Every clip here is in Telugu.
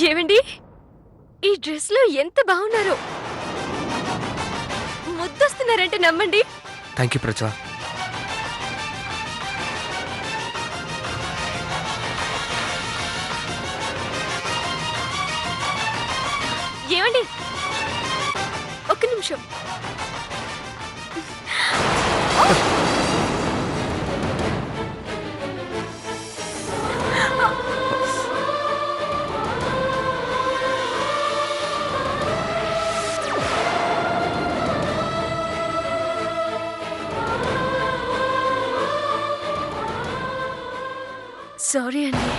ఏమండి ఈ డ్రెస్ లో ఎంత బాగున్నారో. ముద్దొస్తున్నారంటే నమ్మండి. Thank you Prajwa. ఏమండి ఒక్క నిమిషం. సారీ అండి.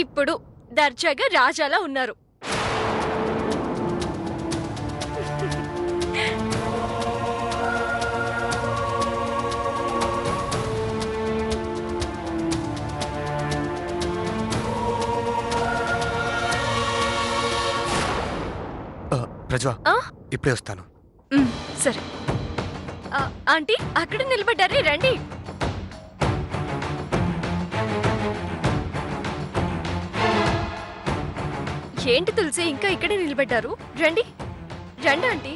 ఇప్పుడు దర్జాగా రాజాలా ఉన్నారు. ప్రజ్వా ఇప్పుడే వస్తాను. సరే ఆంటీ అక్కడ నిలబడ్డారే, రండి. ఏంటి తులసి ఇంకా ఇక్కడే నిలబడ్డారు? రండి రండి ఆంటీ,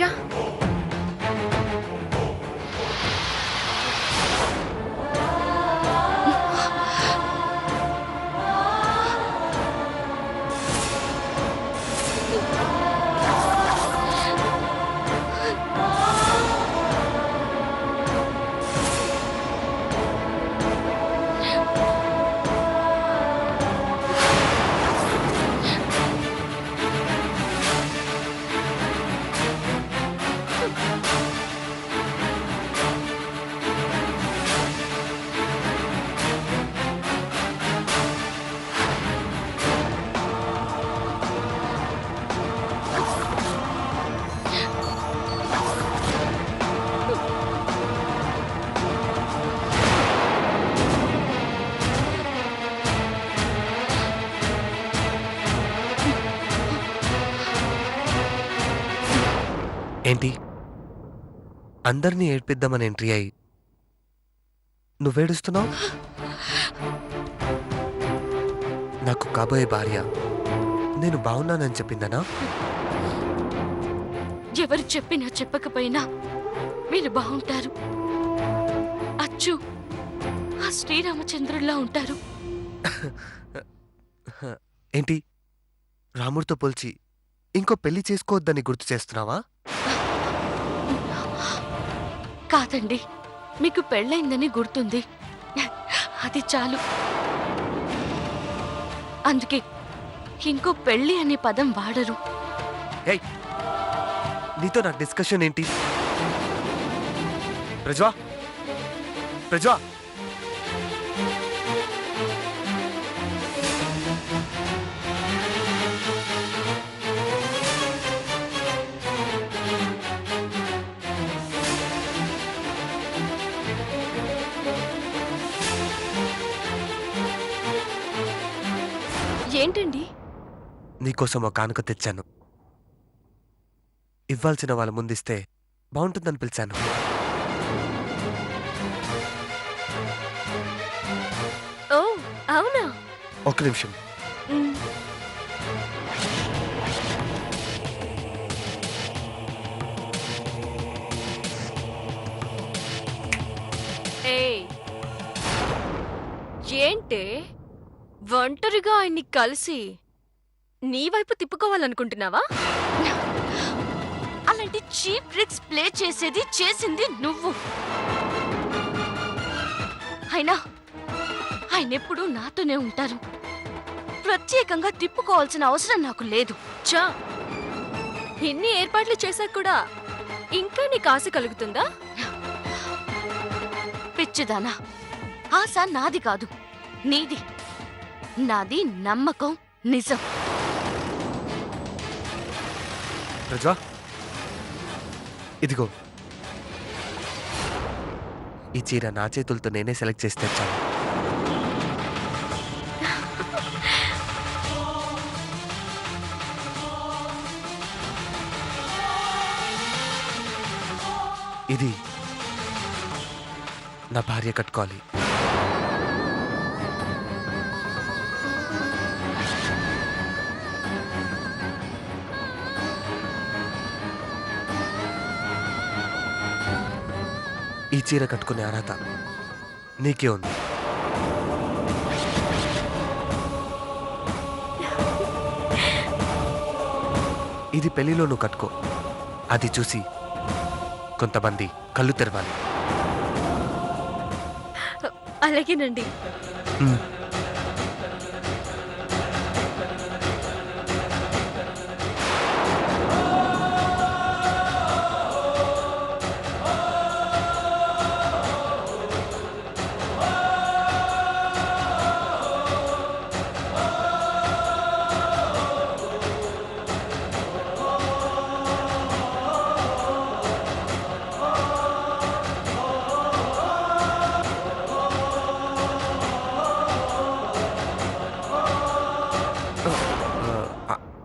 రా. ఏంటి అందరినీ ఏడ్పిద్దామని ఎంట్రీ అయ్యి నువ్వేడుస్తున్నావు? నాకు కాబోయే భార్య నేను బాగున్నానని చెప్పిందనా? ఎవరు చెప్పినా చెప్పకపోయినా మీరు బాగుంటారు. అచ్చు ఆ శ్రీరామచంద్రుల్లా ఉంటారు. ఏంటి రాముడితో పోల్చి ఇంకో పెళ్లి చేసుకోవద్దని గుర్తు చేస్తున్నావా? కాదండి, మీకు పెళ్ళైందని గుర్తుంది, అది చాలు. అందుకే ఇంకో పెళ్ళి అనే పదం వాడరు. ఏయ్, నీతో నాకు డిస్కషన్ ఏంటి? ప్రజ్వా ప్రజ్వా ఏంటండి? నీకోసం ఒక కానుక తెచ్చాను. ఇవ్వాల్సిన వాళ్ళ ముందిస్తే బాగుంటుందని పిలిచాను. ఓ అవునా? ఒక్క నిమిషం. ఏంటే ఒంటరిగా ఆయన్ని కలిసి నీ వైపు తిప్పుకోవాలనుకుంటున్నావా? అలాంటి చీప్ ట్రిక్స్ ప్లే చేసింది నువ్వు. అయినా ఆయన ఎప్పుడూ నాతోనే ఉంటారు. ప్రత్యేకంగా తిప్పుకోవాల్సిన అవసరం నాకు లేదు. చా ఇన్ని ఏర్పాట్లు చేశాక కూడా ఇంకా నీకు ఆశ కలుగుతుందా? పిచ్చిదానా, ఆశ నాది కాదు, నీది. నాది నమ్మకం, నిజం. ప్రజ్వా, ఇదిగో ఈ చీర నా చేతులతో నేనే సెలెక్ట్ చేసి తెచ్చాను. ఇది నా భార్య కట్టుకోవాలి. ఈ చీర కట్టుకునే అర్హత నీకే ఉంది. ఇది పెళ్లిలో నువ్వు కట్టుకో. అది చూసి కొంతమంది కళ్ళు తెరవాలి. అలాగేనండి. ఉమ్.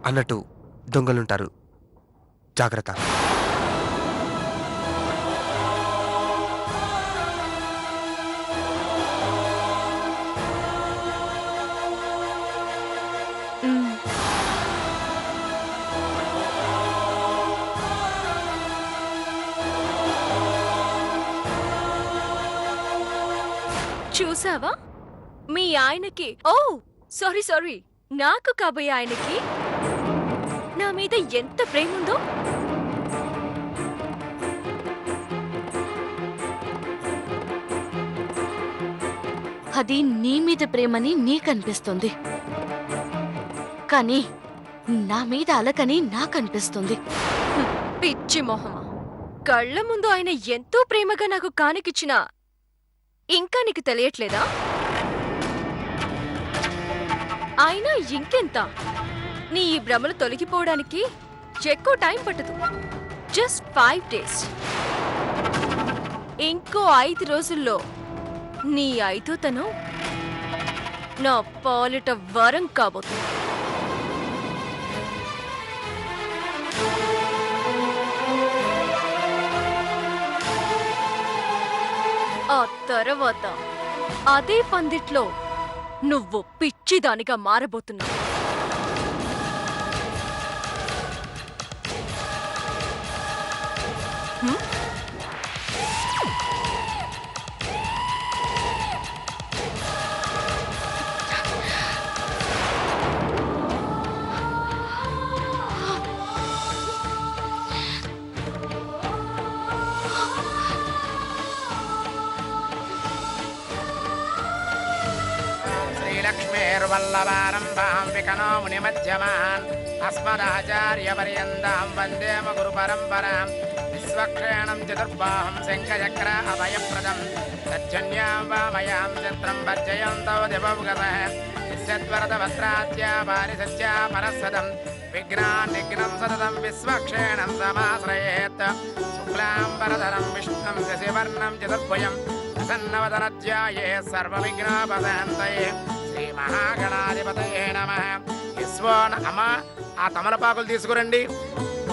అన్నట్టు దొంగలుంటారు, జాగ్రత్త. చూసావా, మీ ఆయనకి సారీ నాకు కాబోయే ఆయనకి నా మీద ఎంత ప్రేమ ఉందో. అది నీ మీద ప్రేమని నీకనిపిస్తుంది, కానీ నా మీద అలకని నాకనిపిస్తుంది. పిచ్చి మొహమా, కళ్ళ ముందు ఆయన ఎంతో ప్రేమగా నాకు కానికిచ్చినా ఇంకా నీకు తెలియట్లేదా? అయినా ఇంకెంత, నీ ఈ భ్రమలు తొలగిపోవడానికి ఎక్కువ టైం పట్టదు. Just 5 days. ఇంకో 5 రోజుల్లో నీ 5వ తను నా పాలిట వరం కాబోతుంది. ఆ తర్వాత అదే పందిట్లో నువ్వు పిచ్చిదానిగా మారబోతున్నావు. శ్రీలక్ష్మీర్వల్లభారంభాం వికనో మునిమధ్యమాన్ అస్మదాచార్యపర్యంతాం వందే గురు పరంపరాం. విశ్వక్షేణం చతుర్బాహం శంఖచక్ర అభయప్రదం తజ్జన్యాం వామయాం చిత్రం భర్జయంతో దివౌగతః నిశ్చద్వరదవస్త్రాచ్యా పారిసత్యా పరస్సదం విఘ్నాన్ నిఘ్నం సతతం విశ్వక్షేణం సమాశ్రయేత్. శుక్లాంబరధరం విష్ణుం శశివర్ణం చతుర్భుజం ప్రసన్నవదనధ్యాయే సర్వవిఘ్నోపశాంతయే. శ్రీ మహాగణాధిపతయే నమః. అమ్మ ఆ తమలపాకులు తీసుకురండి.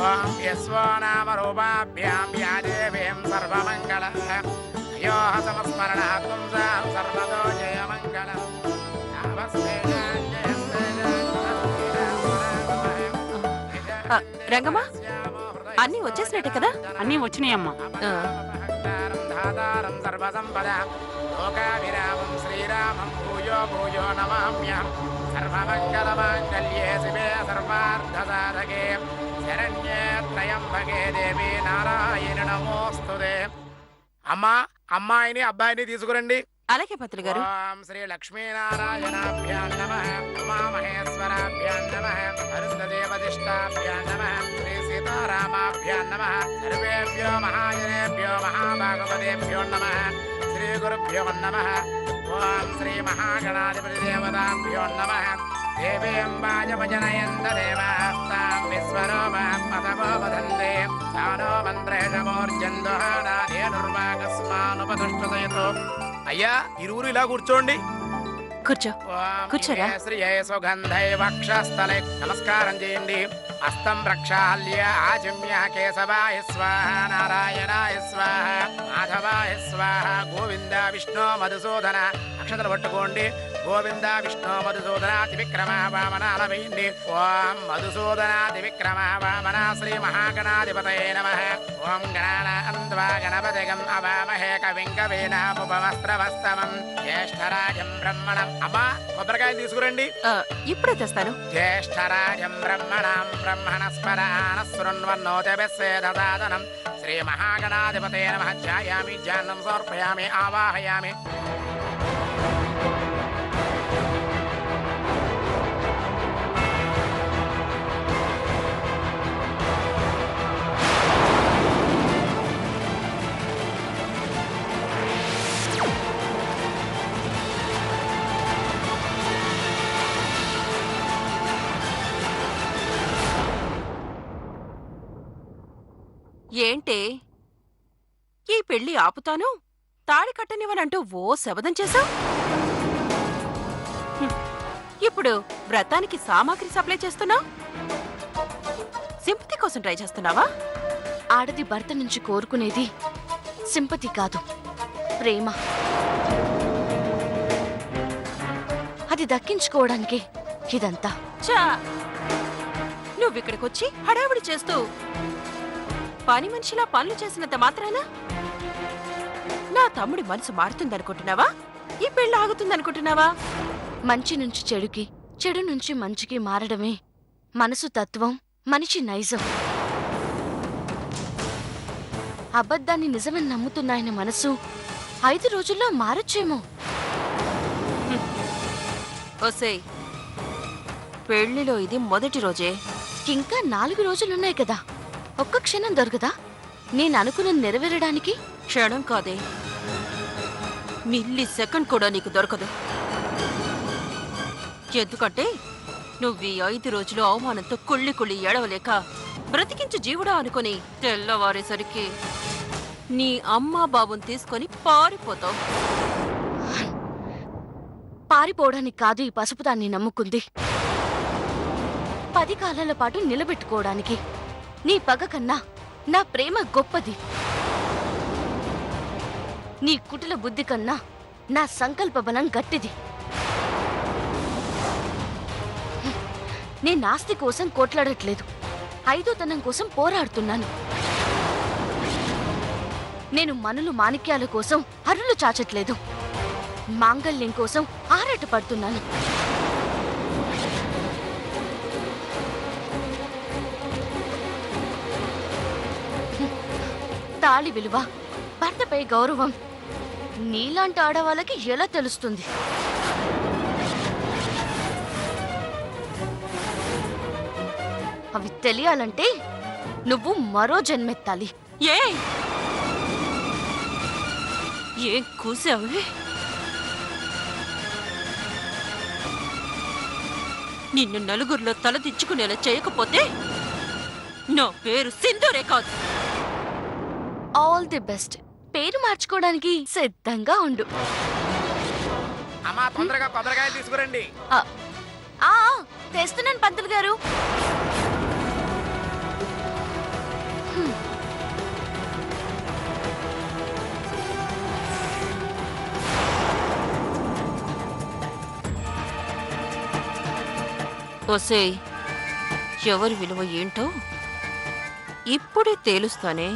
ఓం యస్వో నామ రూపాభ్యాం యా దేవీం సర్వమంగళః అయోః సంస్మరణాత్ పుంసాం సర్వతో జయమంగళం. రంగమ్మా, అన్నీ వచ్చేసినట్టే కదా? అన్నీ వచ్చినాయమ్మా. ధాతారం సర్వసంపదాం లోకాభిరామం శ్రీరామం భూయో భూయో నమామ్యహం. సర్వమంగళమాంగళ్యే శివే సర్వార్థసాధకే శరణ్యే త్రయంబకే దేవి నారాయణి నమోస్తుతే. అమ్మా అమ్మాయిని అబ్బాయిని తీసుకురండి. అలాగే పంతులు గారు. ఓం శ్రీ లక్ష్మీనారాయణాభ్యాం నమః. ఉమామహేశ్వరాభ్యాం నమః. అరుంధదేవదిష్టాభ్యాం నమః. శ్రీ సీతారామాభ్యాం నమః. సర్వేభ్యో మహాజనేభ్యో మహాభాగవతేభ్యో నమః. శ్రీ గురుభ్యో నమః. ఓం శ్రీ మహాగణాధిపతి దేవతాభ్యో నమః. దేవీం వాజమజనయంత దేవాస్తాం విశ్వరూపాత్మతమో వదంతే. సానో మంత్రేషమోర్జందుహానాదేనుర్వాకస్మానుపతుష్టతయతో. అయ్యా ఇరువురు ఇలా కూర్చోండి. కూర్చో కూర్చోరా. శ్రీయే సుగంధై వక్షస్థలే నమస్కారం చేయండి. హస్తం ప్రక్షాళ్య ఆచమ్య కేశవాయ స్వాహ, నారాయణాయ స్వాహ, మాధవాయ స్వాహ, గోవింద విష్ణు మధుసూదన అక్షతలు పట్టుకోండి. గోవింద విష్ణు మధుసూదనాతి విక్రమ వామనాల వేయండి. ఓం మధుసూదనాతి విక్రమ వామన శ్రీ మహాగణాధిపతయే నమః. ఓం గణానాన్వా గణపతిగం అవామహే కవిం కవీనాముపమస్త్రవస్తమం జ్యేష్ఠరాజం బ్రహ్మణం. అమ్మా కొబ్బరికాయలు తీసుకురండి. ఇప్పుడే తెస్తాను. జ్యేష్ఠరాజం బ్రహ్మణం బ్రహ్మణస్పరాన శృణ్వన్నోతిభిస్సేదసాదనం శ్రీ మహాగణాధిపతయే నమః. ధ్యాయామి ధ్యానం సమర్పయామి ఆవాహయామి. ఏంటే ఈ పెళ్లి ఆపుతాను, తాళి కట్టనివనంటూ ఓ శబదం చేశావు. ఇప్పుడు వ్రతానికి సామాగ్రి సప్లై చేస్తున్నావు. సింపతి కోసం ట్రై చేస్తున్నావా? ఆడది భర్త నుంచి కోరుకునేది సింపతి కాదు, ప్రేమ. అది దక్కించుకోవడానికి ఇదంతా. చా, నువ్విక్కడికొచ్చి హడావిడి చేస్తూ పని మనిషిలా పనులు చేసినంత మాత్రాన నా తమ్ముడి మనసు మారుతుందనుకుంటున్నావా? ఈ పెళ్లి ఆగుతుందనుకుంటున్నావా? మంచి నుంచి చెడుకి, చెడు నుంచి మంచికి మారడమే మనసు తత్వం, మనిషి నైజం. అబద్ధాన్ని నిజమని నమ్ముతున్నాయన మనసు 5 రోజుల్లో మారొచ్చేమో. ఓసేయ్, పెళ్లిలో ఇది మొదటి రోజే. ఇంకా 4 రోజులున్నాయి కదా, ఒక్క క్షణం దొరకదా నేను అనుకున్నది నెరవేరడానికి? క్షణం కాదే, మిల్లీ సెకండ్ కూడా నీకు దొరకదు. ఎందుకంటే నువ్వు ఈ 5 రోజులు అవమానంతో కుళ్ళి కుళ్ళి ఏడవలేక బ్రతికించు జీవుడా అనుకుని తెల్లవారేసరికి నీ అమ్మా బాబుని తీసుకొని పారిపోతావు. పారిపోవడానికి కాదు ఈ పసుపు దాన్ని నమ్ముకుంది, 10 కాలాల పాటు నిలబెట్టుకోవడానికి. నీ పగ కన్నా నా ప్రేమ గొప్పది. నీ కుటిల బుద్ధి కన్నా నా సంకల్ప బలం గట్టిది. నేను ఆస్తి కోసం కోట్లాడట్లేదు, 5వ కోసం పోరాడుతున్నాను. నేను మనులు మాణిక్యాల కోసం హరులు చాచట్లేదు, మాంగళ్యం కోసం ఆరాట పడుతున్నాను. తాళి విలువ, భర్తపై గౌరవం నీలాంటి ఆడవాళ్ళకి ఎలా తెలుస్తుంది? అవి తెలియాలంటే నువ్వు మరో జన్మెత్తాలి. ఏం కూసావే? నిన్ను నలుగురిలో తలదించుకునేలా చేయకపోతే నా పేరు సింధూరే కాదు. All the best. పేరు మార్చుకోవడానికి సిద్ధంగా ఉండు. అమ్మా తొందరగా కొబ్బరికాయలు తీసుకురండి. తెస్తున్నాను పంతులు గారు. ఓసేయ్, ఎవరి విలువ ఏంటో ఇప్పుడే తేలుస్తానే.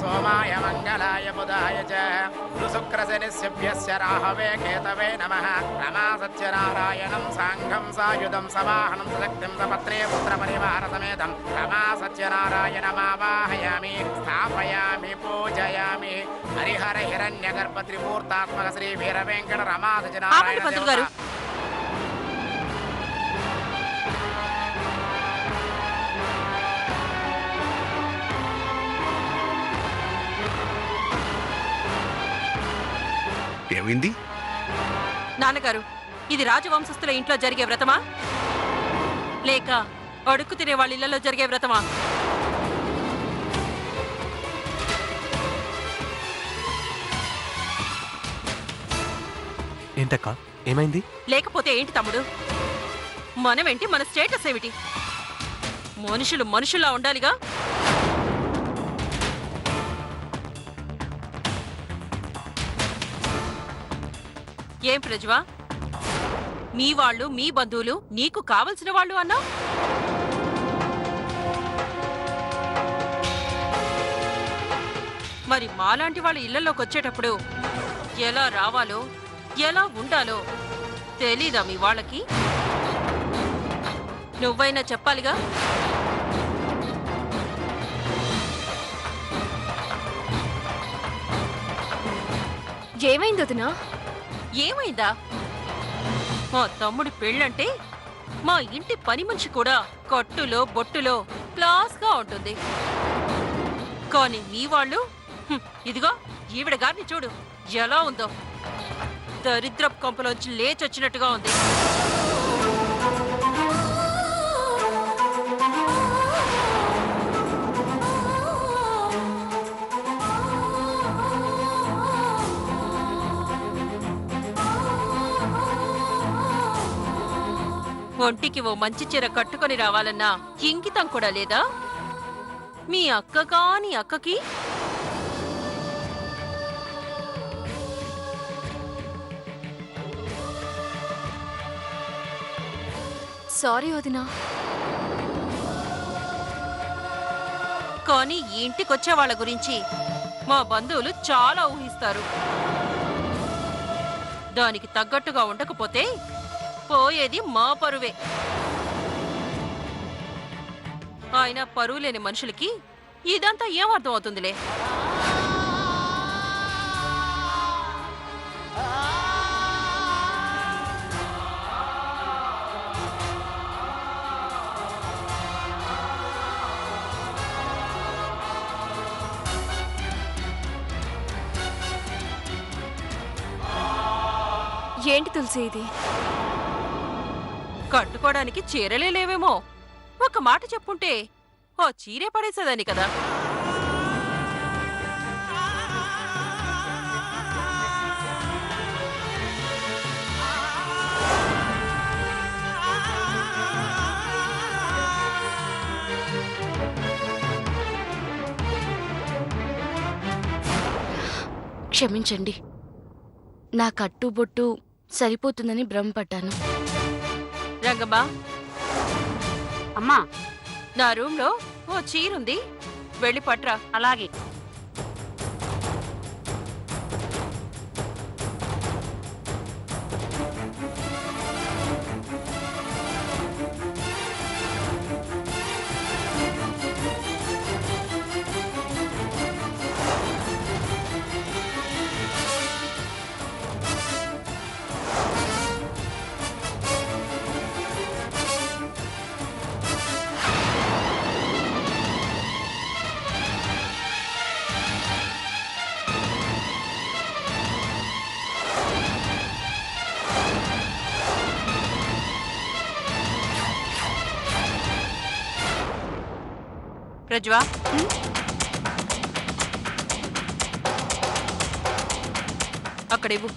సోమాయ మంగళాయ బుధాయ చ శుక్రశనిభ్యస్య రాహవే కేతవే నమః. రమా సత్యనారాయణం సాంఘం సాయుధం సవాహనం సశక్తిం సపత్నే పుత్రపరివార సమేతం రమా సత్యనారాయణమావాహయామి స్థాపయామి పూజయామి. హరిహర హిరణ్యగర్భ త్రిమూర్తాత్మక శ్రీ వీర వెంకట రమా సత్యనారాయణ గారు, ఏమైంది? నాన్నగారు, ఇది రాజవంశస్థుల ఇంట్లో జరిగే వ్రతమా లేక అడుక్కు తినే వాళ్ళ ఇళ్లలో జరిగే వ్రతమా? ఏంటక్క ఏమైంది? లేకపోతే ఏంటి తమ్ముడు? మనమేంటి, మన స్టేటస్ ఏమిటి? మనుషులు మనుషుల్లా ఉండాలిగా. ఏం ప్రజ్వా, మీ వాళ్ళు, మీ బంధువులు, నీకు కావలసిన వాళ్ళు అన్నా? మరి మాలాంటి వాళ్ళ ఇళ్లలోకి వచ్చేటప్పుడు ఎలా రావాలో, ఎలా ఉండాలో తెలీదా మీ వాళ్ళకి? నువ్వైనా చెప్పాలిగా. ఏమైంది వదినా? ఏమైందా? మా తమ్ముడి పెళ్ళంటే మా ఇంటి పని మనిషి కూడా కట్టులో బొట్టులో క్లాస్గా ఉంటుంది. కానీ మీ వాళ్ళు ఇదిగో ఈవిడ గారిని చూడు ఎలా ఉందో. దరిద్రపు కొంపలోంచి లేచొచ్చినట్టుగా ఉంది. ఒంటికి ఓ మంచి చీర కట్టుకొని రావాలన్నా ఇంకితం కూడా లేదా? మీ అక్క కాని అక్కకి సారీ వదినా. కానీ ఈ ఇంటికొచ్చే వాళ్ళ గురించి మా బంధువులు చాలా ఊహిస్తారు. దానికి తగ్గట్టుగా ఉండకపోతే పోయేది మా పరువే. ఆయన పరువు లేని మనుషులకి ఇదంతా ఏమర్థం అవుతుందిలే. ఏంటి తులసి ఇది? కట్టుకోవడానికి చీరలే లేవేమో. ఒక మాట చెప్పుంటే ఓ చీరే పడేసేదాన్ని కదా. క్షమించండి, నా కట్టుబొట్టు సరిపోతుందని భ్రమపడ్డాను. రంగమ్మా, అమ్మా, నా రూమ్లో ఓ చీరుంది, వెళ్ళి పట్రా. అలాగే. ప్రజ్వా, అక్కడివ్వు.